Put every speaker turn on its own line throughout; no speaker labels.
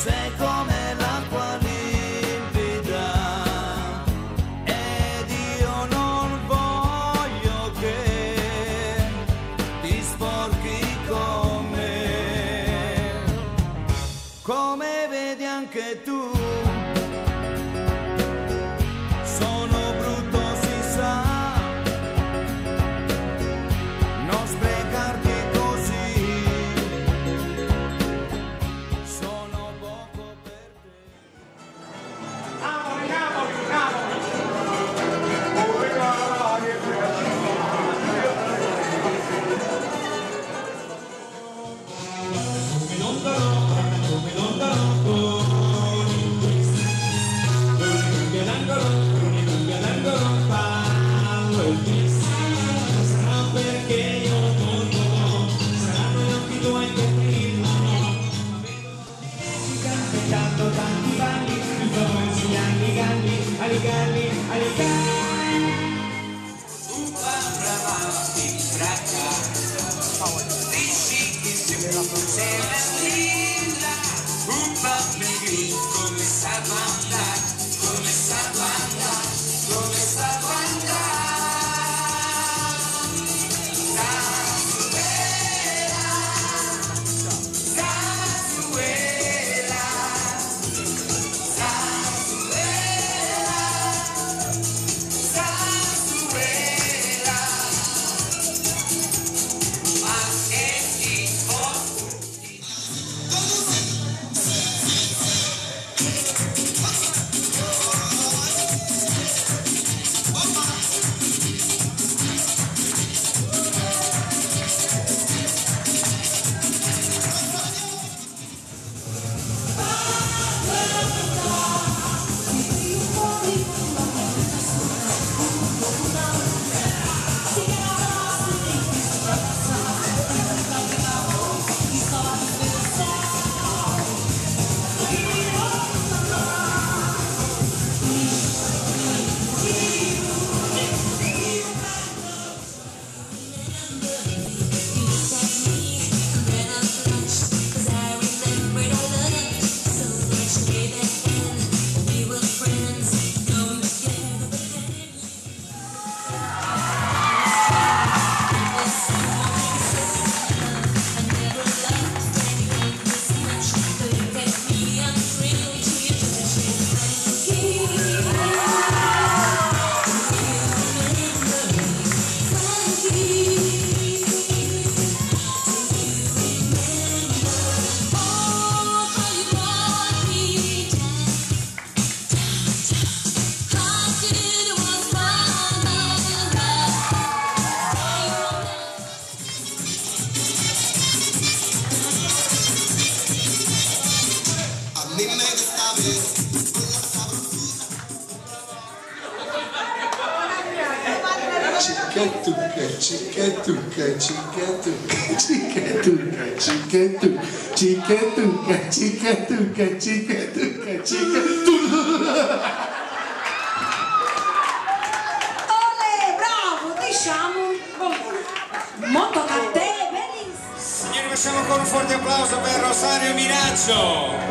sei come l'acqua limpida ed io non voglio che ti sporchi con me. Come vedi anche tu, sono brutto si sa, non sprecarti così, sono poco per te.
Ole, bravo, diciamo molto da te, benissimo.
Signori, facciamo ancora un forte applauso per Rosario Minaggio.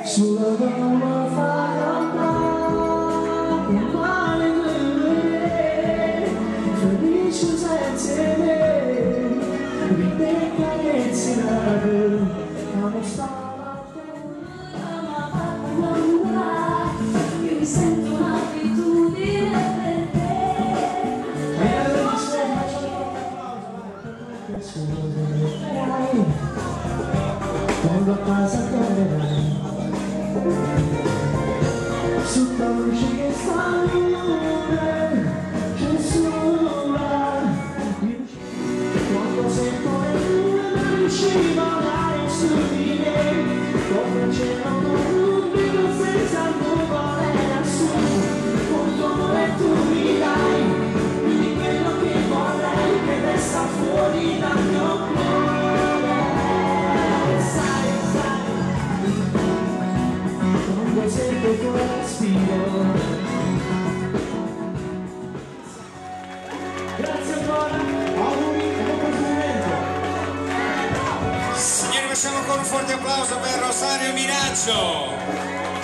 Sulla dama farà mi sento un'abitudine per te.
Quando a casa tornerai, sotto la luce che sta censura, quando sento le tue mani scivolare su di me, come c'era un brigo senza nuvole lassù, con tuo amore tu mi dai di quello che vorrei, che resta fuori dal mio cuore. Sai, quando sento il tuo respiro. Grazie ancora, auguri e buon complimento.
Signori, facciamo ancora un forte applauso per Rosario Minaggio.